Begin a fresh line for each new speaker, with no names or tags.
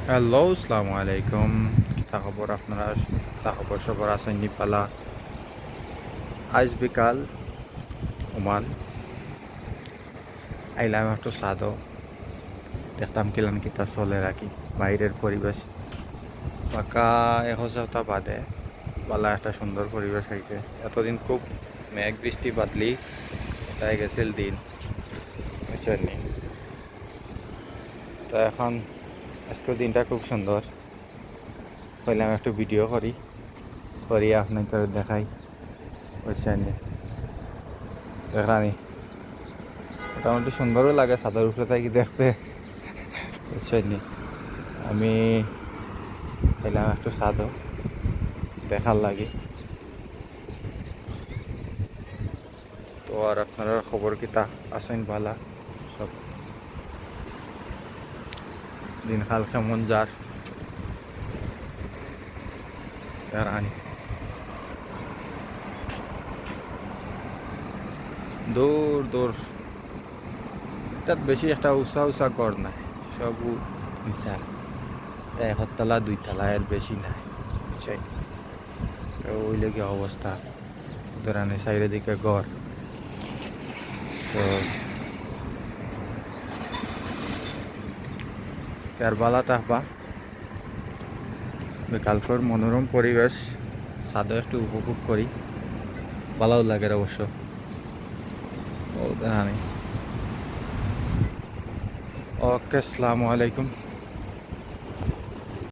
Hello, আসসালামু আলাইকুম। কিতা খবর আপনারা? কিতা খবর সবার আছেন নি পালা? আজ বিকাল ওমান আইলাম একটু সাদো দেখতাম কিলান কিতা চলে রাখি বাইরের পরিবেশ পাকা ১ সপ্তাহ বাদে পালা একটা সুন্দর পরিবেশ আইছে। এতদিন খুব মেঘ বৃষ্টি বাদলি তাই গেছিল দিন, বুঝছেন নি? তো এখন আজকের দিনটা খুব সুন্দর। কইলাম একটু ভিডিও করি আপনাদের দেখাই, বুঝছেন নি? দেখানি মোটামুটি সুন্দরও লাগে ছাদের উপরে থাকি দেখতে, বুঝছেন নি? আমি এলাম একটু ছাদও দেখার লাগে। তো আর আপনারা খবর কিতা আছেন ভালা? সব দিনকাল কেমন যার আনি দূর দূর তাত বেশি একটা উঁচা উঁচা ঘর নাই, সব নিচা। তাই ১ তলা ২ তলা এর বেশি নাই, বুঝছেন? ওই লেগে অবস্থা ধরানি সাইডের দিকে ঘর। তো কারবালা তাহবা বিকালকর মনোরম পরিবেশ ছাদে একটু উপভোগ করি, ভালো লাগে অবশ্য। ও জানি। ওকে, আসসালামু আলাইকুম।